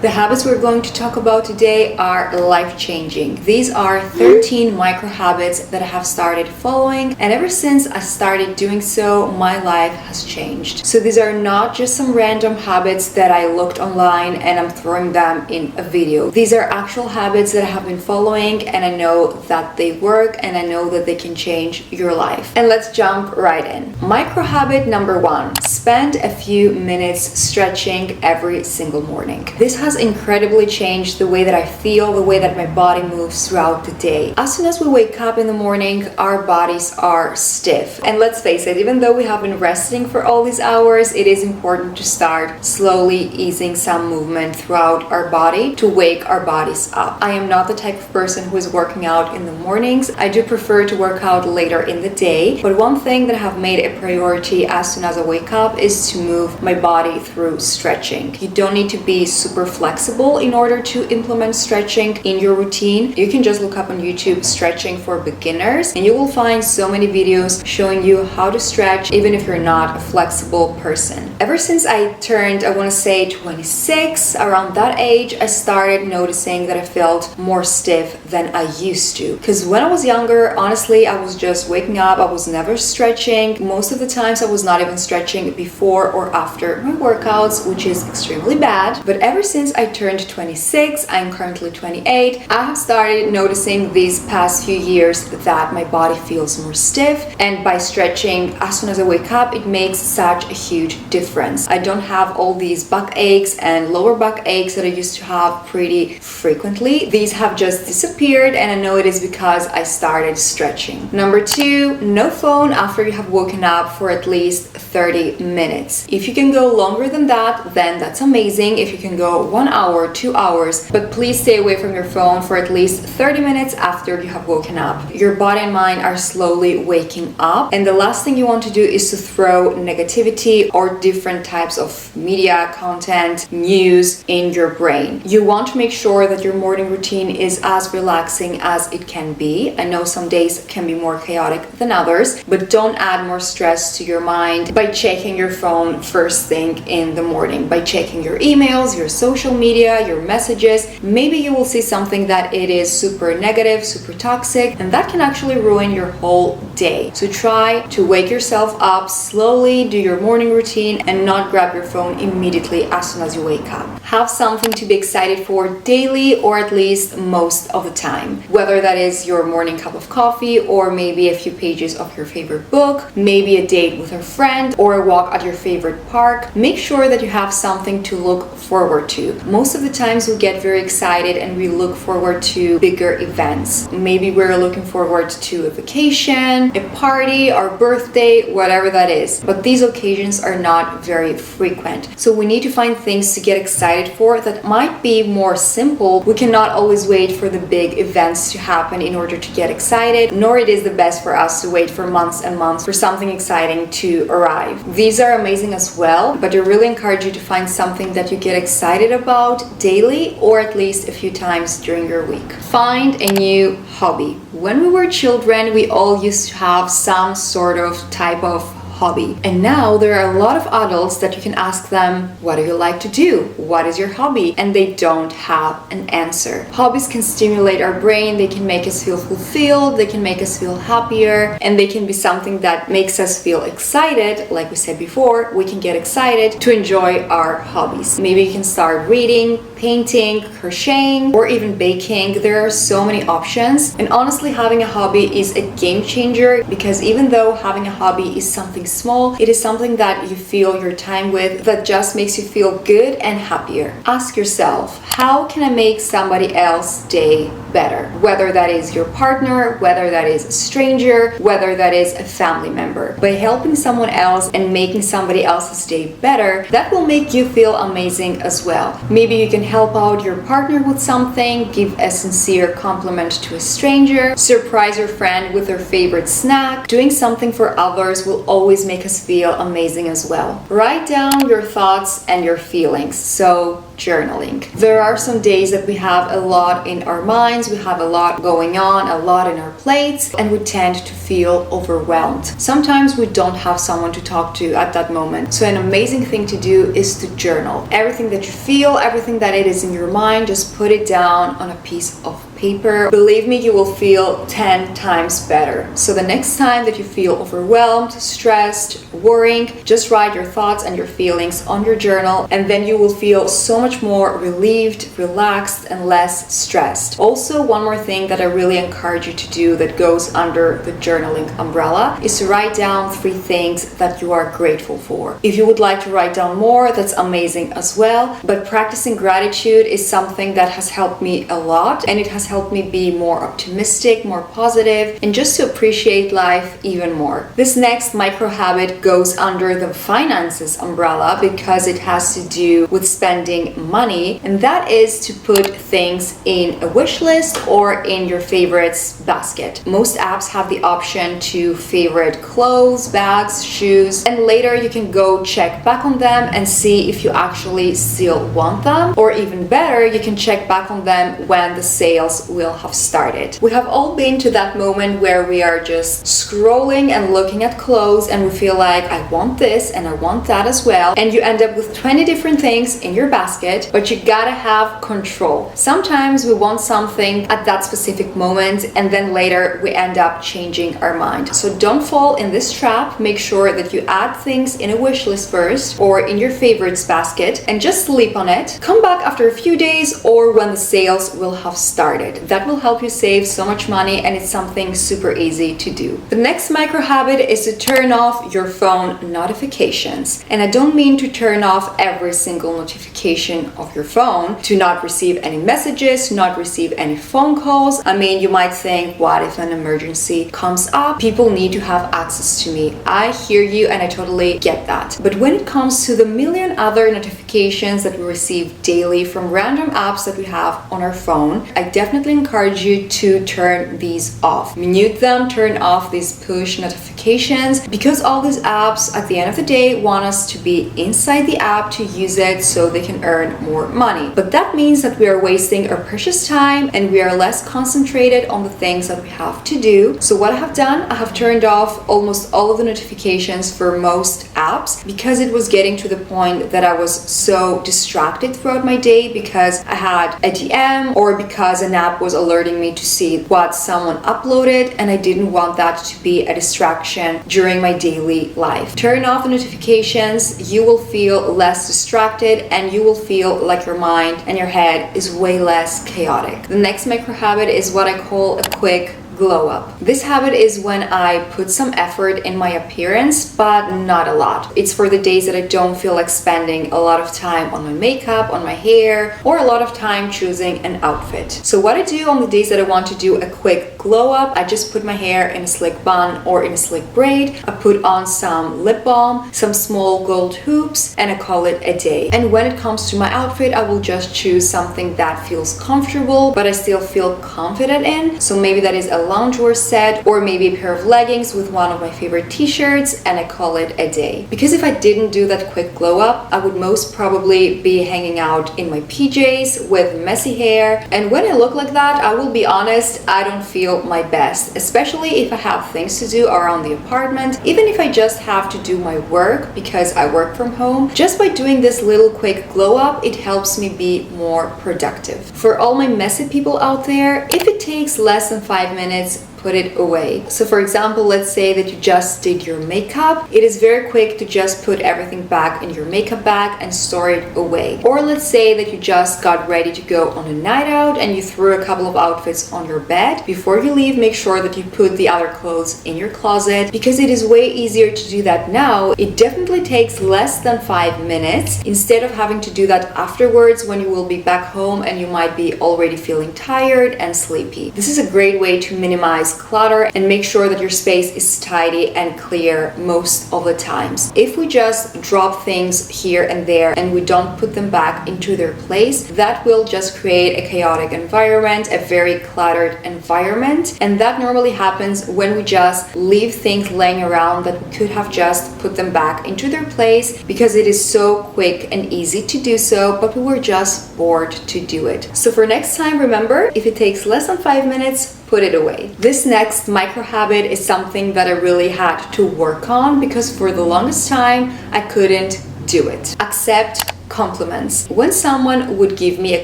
The habits we're going to talk about today are life-changing. These are 13 micro habits that I have started following, and ever since I started doing so, my life has changed. So these are not just some random habits that I looked online and I'm throwing them in a video. These are actual habits that I have been following, and I know that they work, and I know that they can change your life. And let's jump right in. Micro habit number 1: spend a few minutes stretching every single morning. This has incredibly changed the way that I feel, the way that my body moves throughout the day. As soon as we wake up in the morning, our bodies are stiff. And let's face it, even though we have been resting for all these hours, it is important to start slowly easing some movement throughout our body to wake our bodies up. I am not the type of person who is working out in the mornings. I do prefer to work out later in the day, but one thing that I have made a priority as soon as I wake up is to move my body through stretching. You don't need to be super flexible in order to implement stretching in your routine. You can just look up on YouTube stretching for beginners, and you will find so many videos showing you how to stretch even if you're not a flexible person. Ever since I turned, I want to say 26, around that age, I started noticing that I felt more stiff than I used to. Because when I was younger, honestly, I was just waking up, I was never stretching. Most of the times I was not even stretching before or after my workouts, which is extremely bad. But ever since I turned 26, I'm currently 28, I have started noticing these past few years that my body feels more stiff, and by stretching as soon as I wake up, it makes such a huge difference. I don't have all these back aches and lower back aches that I used to have pretty frequently. These have just disappeared, and I know it is because I started stretching. Number 2, no phone after you have woken up for at least 30 minutes. If you can go longer than that, then that's amazing. If you can go 1 hour, 2 hours, but please stay away from your phone for at least 30 minutes after you have woken up. Your body and mind are slowly waking up, and the last thing you want to do is to throw negativity or different types of media, content, news in your brain. You want to make sure that your morning routine is as relaxing as it can be. I know some days can be more chaotic than others, but don't add more stress to your mind by checking your phone first thing in the morning, by checking your emails, your social media, your messages. Maybe you will see something that it is super negative, super toxic, and that can actually ruin your whole day. So try to wake yourself up slowly, do your morning routine, and not grab your phone immediately as soon as you wake up. Have something to be excited for daily, or at least most of the time. Whether that is your morning cup of coffee, or maybe a few pages of your favorite book, maybe a date with a friend, or a walk at your favorite park. Make sure that you have something to look forward to. Most of the times we get very excited and we look forward to bigger events. Maybe we're looking forward to a vacation, a party, our birthday, whatever that is. But these occasions are not very frequent. So we need to find things to get excited for that might be more simple. We cannot always wait for the big events to happen in order to get excited, nor it is the best for us to wait for months and months for something exciting to arrive. These are amazing as well, but I really encourage you to find something that you get excited about daily, or at least a few times during your week. Find a new hobby. When we were children, we all used to have some sort of type of hobby. And now there are a lot of adults that you can ask them, what do you like to do? What is your hobby? And they don't have an answer. Hobbies can stimulate our brain, they can make us feel fulfilled, they can make us feel happier, and they can be something that makes us feel excited. Like we said before, we can get excited to enjoy our hobbies. Maybe you can start reading, painting, crocheting, or even baking. There are so many options. And honestly, having a hobby is a game changer, because even though having a hobby is something small, it is something that you fill your time with that just makes you feel good and happier. Ask yourself, how can I make somebody else's day better? Whether that is your partner, whether that is a stranger, whether that is a family member. By helping someone else and making somebody else's day better, that will make you feel amazing as well. Maybe you can help out your partner with something, give a sincere compliment to a stranger, surprise your friend with their favorite snack. Doing something for others will always make us feel amazing as well. Write down your thoughts and your feelings. So journaling. There are some days that we have a lot in our minds, we have a lot going on, a lot in our plates, and we tend to feel overwhelmed. Sometimes we don't have someone to talk to at that moment. So an amazing thing to do is to journal. Everything that you feel, everything that it is in your mind, just put it down on a piece of paper. Believe me, you will feel 10 times better. So the next time that you feel overwhelmed, stressed, worrying, just write your thoughts and your feelings on your journal, and then you will feel so much more relieved, relaxed, and less stressed. Also, one more thing that I really encourage you to do that goes under the journaling umbrella is to write down 3 things that you are grateful for. If you would like to write down more, that's amazing as well, but practicing gratitude is something that has helped me a lot, and it has helped me be more optimistic, more positive, and just to appreciate life even more. This next micro habit goes under the finances umbrella because it has to do with spending money, and that is to put things in a wish list or in your favorites basket. Most apps have the option to favorite clothes, bags, shoes, and later you can go check back on them and see if you actually still want them, or even better, you can check back on them when the sales will have started. We have all been to that moment where we are just scrolling and looking at clothes and we feel like I want this and I want that as well, and you end up with 20 different things in your basket, but you gotta have control. Sometimes we want something at that specific moment and then later we end up changing our mind. So don't fall in this trap. Make sure that you add things in a wish list first or in your favorites basket and just sleep on it. Come back after a few days or when the sales will have started. That will help you save so much money, and it's something super easy to do. The next micro habit is to turn off your phone notifications. And I don't mean to turn off every single notification of your phone, to not receive any messages, not receive any phone calls. I mean, you might think, what if an emergency comes up? People need to have access to me. I hear you and I totally get that. But when it comes to the million other notifications that we receive daily from random apps that we have on our phone, I definitely encourage you to turn these off. Mute them, turn off these push notifications, because all these apps at the end of the day want us to be inside the app to use it so they can earn more money. But that means that we are wasting our precious time and we are less concentrated on the things that we have to do. So what I have done, I have turned off almost all of the notifications for most apps because it was getting to the point that I was so distracted throughout my day because I had a DM or because an app was alerting me to see what someone uploaded, and I didn't want that to be a distraction during my daily life. Turn off the notifications, you will feel less distracted and you will feel like your mind and your head is way less chaotic. The next micro habit is what I call a quick glow up. This habit is when I put some effort in my appearance, but not a lot. It's for the days that I don't feel like spending a lot of time on my makeup, on my hair, or a lot of time choosing an outfit. So what I do on the days that I want to do a quick glow up, I just put my hair in a slick bun or in a slick braid. I put on some lip balm, some small gold hoops, and I call it a day. And when it comes to my outfit, I will just choose something that feels comfortable, but I still feel confident in. So maybe that is a loungewear set, or maybe a pair of leggings with one of my favorite t-shirts, and I call it a day. Because if I didn't do that quick glow up, I would most probably be hanging out in my PJs with messy hair, and when I look like that, I will be honest, I don't feel my best, especially if I have things to do around the apartment, even if I just have to do my work because I work from home. Just by doing this little quick glow up, it helps me be more productive. For all my messy people out there, if it takes less than 5 minutes, put it away. So for example, let's say that you just did your makeup. It is very quick to just put everything back in your makeup bag and store it away. Or let's say that you just got ready to go on a night out and you threw a couple of outfits on your bed. Before you leave, make sure that you put the other clothes in your closet, because it is way easier to do that now. It definitely takes less than 5 minutes instead of having to do that afterwards when you will be back home and you might be already feeling tired and sleepy. This is a great way to minimize minimize clutter and make sure that your space is tidy and clear most of the times. If we just drop things here and there and we don't put them back into their place, that will just create a chaotic environment, a very cluttered environment. And that normally happens when we just leave things laying around that we could have just put them back into their place because it is so quick and easy to do so, but we were just bored to do it. So for next time, remember, if it takes less than 5 minutes, put it away. This next micro habit is something that I really had to work on because for the longest time I couldn't do it. Accept compliments. When someone would give me a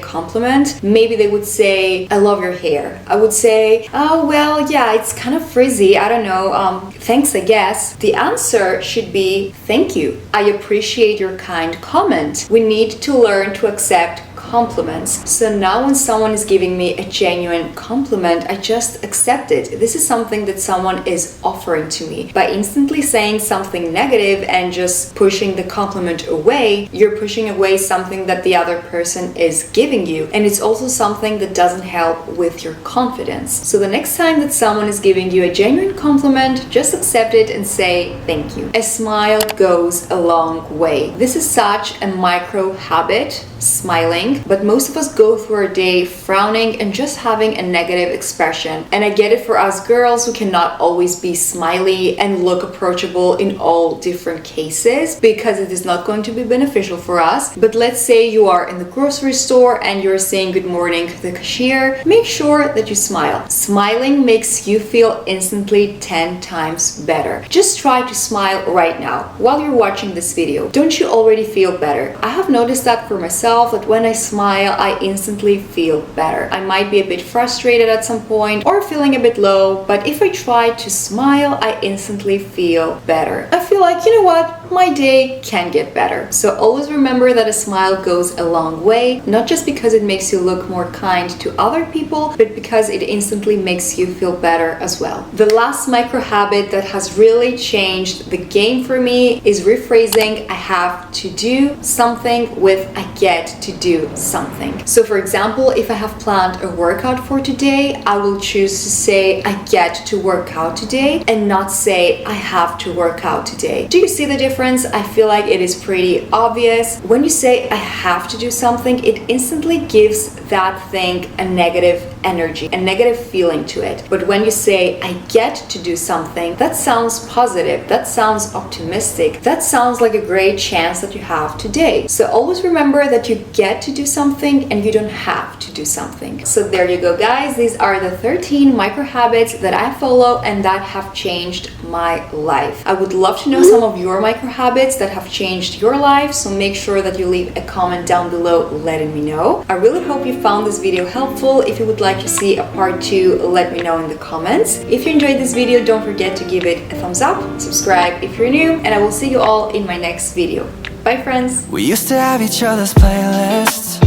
compliment, maybe they would say, I love your hair. I would say, oh, well, yeah, it's kind of frizzy. I don't know. Thanks, I guess. The answer should be, thank you. I appreciate your kind comment. We need to learn to accept compliments. So now when someone is giving me a genuine compliment, I just accept it. This is something that someone is offering to me. By instantly saying something negative and just pushing the compliment away, you're pushing away something that the other person is giving you. And it's also something that doesn't help with your confidence. So the next time that someone is giving you a genuine compliment, just accept it and say thank you. A smile goes a long way. This is such a micro habit, smiling, but most of us go through our day frowning and just having a negative expression. And I get it, for us girls, we cannot always be smiley and look approachable in all different cases because it is not going to be beneficial for us. But let's say you are in the grocery store and you're saying good morning to the cashier, make sure that you smile. Smiling makes you feel instantly 10 times better. Just try to smile right now while you're watching this video. Don't you already feel better? I have noticed that for myself, that when I smile, I instantly feel better. I might be a bit frustrated at some point or feeling a bit low, but if I try to smile, I instantly feel better. I feel like, you know what, my day can get better. So always remember that a smile goes a long way, not just because it makes you look more kind to other people, but because it instantly makes you feel better as well. The last micro habit that has really changed the game for me is rephrasing I have to do something with I get to do something. So for example, if I have planned a workout for today, I will choose to say I get to work out today and not say I have to work out today. Do you see the difference? I feel like it is pretty obvious. When you say I have to do something, it instantly gives that thing a negative energy, a negative feeling to it. But when you say I get to do something, that sounds positive, that sounds optimistic, that sounds like a great chance that you have today. So always remember that you get to do something and you don't have to do something. So there you go, guys. These are the 13 micro habits that I follow and that have changed my life. I would love to know some of your micro habits that have changed your life, so make sure that you leave a comment down below letting me know. I really hope you found this video helpful. If you would like to see a part 2, let me know in the comments. If you enjoyed this video, don't forget to give it a thumbs up, subscribe if you're new, and I will see you all in my next video. Bye, friends. We used to have each other's playlists.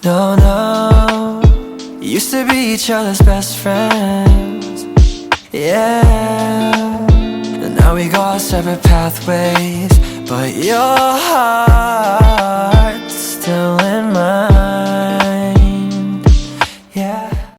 No, no. Used to be each other's best friends. Yeah. And now we go our separate pathways, but your heart